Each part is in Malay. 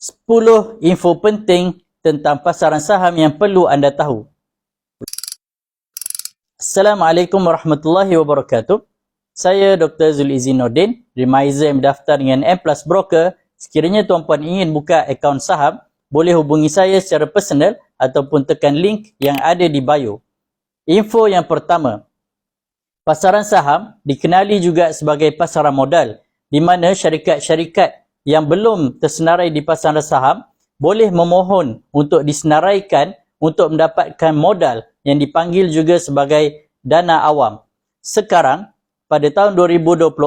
10 info penting tentang pasaran saham yang perlu anda tahu. Assalamualaikum warahmatullahi wabarakatuh. Saya Dr. Zulizin Nordin, Remiser yang mendaftar dengan M Plus Broker. Sekiranya tuan-puan ingin buka akaun saham, boleh hubungi saya secara personal ataupun tekan link yang ada di bio. Info yang pertama, pasaran saham dikenali juga sebagai pasaran modal, di mana syarikat-syarikat yang belum tersenarai di pasaran saham boleh memohon untuk disenaraikan untuk mendapatkan modal yang dipanggil juga sebagai dana awam. Sekarang, pada tahun 2024,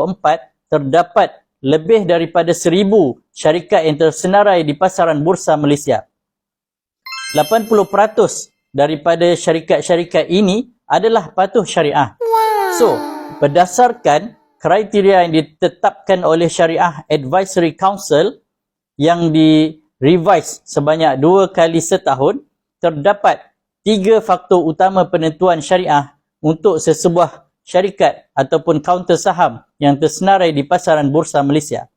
terdapat lebih daripada 1,000 syarikat yang tersenarai di pasaran bursa Malaysia. 80% daripada syarikat-syarikat ini adalah patuh syariah. So, berdasarkan kriteria yang ditetapkan oleh Syariah Advisory Council yang di-revise sebanyak 2 kali setahun, terdapat 3 faktor utama penentuan syariah untuk sesebuah syarikat ataupun kaunter saham yang tersenarai di pasaran bursa Malaysia.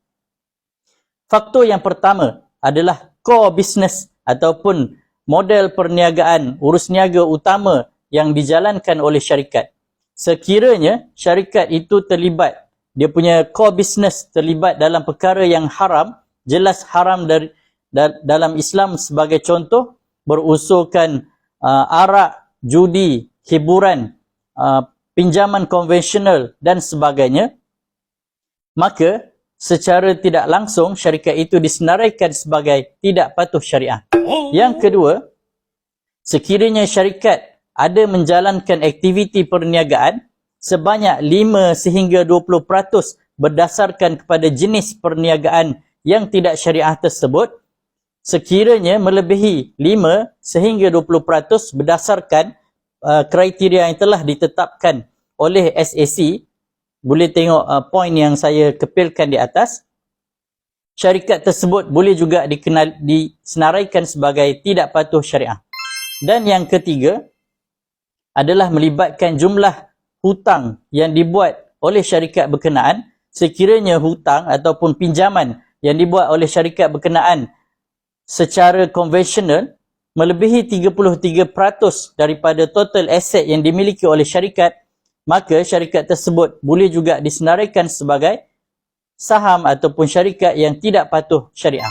Faktor yang pertama adalah core business ataupun model perniagaan urus niaga utama yang dijalankan oleh syarikat. Sekiranya syarikat itu terlibat, dia punya core business terlibat dalam perkara yang haram, jelas haram dalam Islam, sebagai contoh, berunsurkan arak, judi, hiburan, pinjaman konvensional dan sebagainya, maka secara tidak langsung syarikat itu disenaraikan sebagai tidak patuh syariah. Yang kedua, sekiranya syarikat ada menjalankan aktiviti perniagaan sebanyak 5 sehingga 20% berdasarkan kepada jenis perniagaan yang tidak syariah tersebut, sekiranya melebihi 5 sehingga 20% berdasarkan kriteria yang telah ditetapkan oleh SAC, boleh tengok poin yang saya kepilkan di atas, syarikat tersebut boleh juga disenaraikan sebagai tidak patuh syariah. Dan yang ketiga adalah melibatkan jumlah hutang yang dibuat oleh syarikat berkenaan. Sekiranya hutang ataupun pinjaman yang dibuat oleh syarikat berkenaan secara konvensional melebihi 33% daripada total aset yang dimiliki oleh syarikat, maka syarikat tersebut boleh juga disenaraikan sebagai saham ataupun syarikat yang tidak patuh syariah.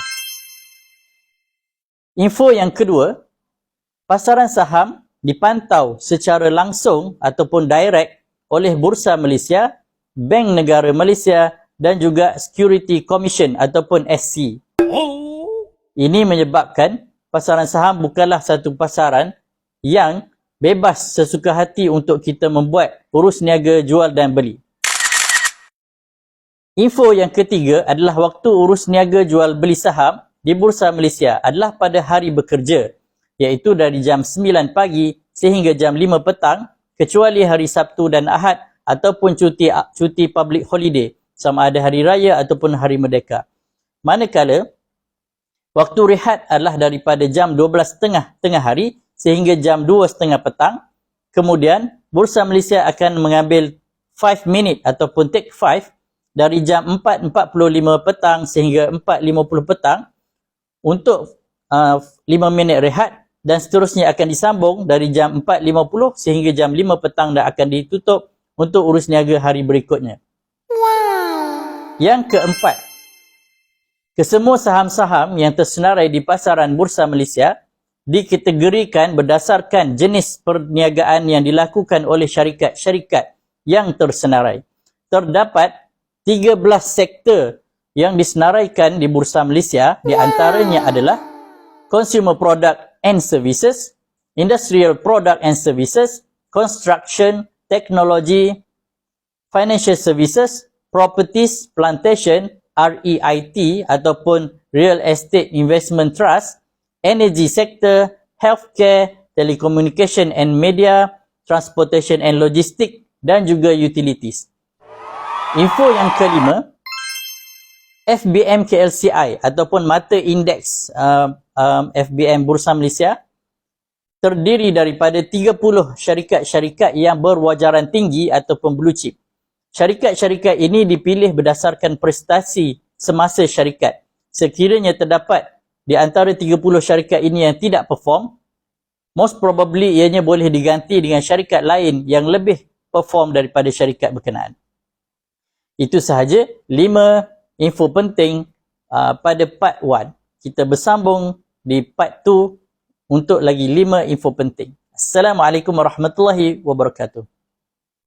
Info yang kedua, pasaran saham dipantau secara langsung ataupun direct oleh Bursa Malaysia, Bank Negara Malaysia dan juga Security Commission ataupun SC. Ini menyebabkan pasaran saham bukanlah satu pasaran yang bebas sesuka hati untuk kita membuat urus niaga jual dan beli. Info yang ketiga adalah waktu urus niaga jual beli saham di Bursa Malaysia adalah pada hari bekerja, iaitu dari jam 9 pagi sehingga jam 5 petang, kecuali hari Sabtu dan Ahad ataupun cuti public holiday, sama ada hari raya ataupun hari merdeka. Manakala waktu rehat adalah daripada jam 12.30 tengah hari sehingga jam 2.30 petang. Kemudian Bursa Malaysia akan mengambil 5 minit ataupun take 5 dari jam 4.45 petang sehingga 4.50 petang untuk 5 minit rehat, dan seterusnya akan disambung dari jam 4.50 sehingga jam 5 petang dan akan ditutup untuk urus niaga hari berikutnya. Yang keempat, kesemua saham-saham yang tersenarai di pasaran Bursa Malaysia dikategorikan berdasarkan jenis perniagaan yang dilakukan oleh syarikat-syarikat yang tersenarai. Terdapat 13 sektor yang disenaraikan di Bursa Malaysia, di antaranya adalah Consumer Product and Services, Industrial Product and Services, Construction, Technology, Financial Services, Properties, Plantation, REIT ataupun Real Estate Investment Trust, Energy Sector, Healthcare, Telecommunication and Media, Transportation and Logistics dan juga Utilities. Info yang kelima, FBM KLCI ataupun mata indeks FBM Bursa Malaysia terdiri daripada 30 syarikat-syarikat yang berwajaran tinggi ataupun blue chip. Syarikat-syarikat ini dipilih berdasarkan prestasi semasa syarikat. Sekiranya terdapat di antara 30 syarikat ini yang tidak perform, most probably ianya boleh diganti dengan syarikat lain yang lebih perform daripada syarikat berkenaan. Itu sahaja 5 info penting pada part 1. Kita bersambung di part 2 untuk lagi 5 info penting. Assalamualaikum warahmatullahi wabarakatuh.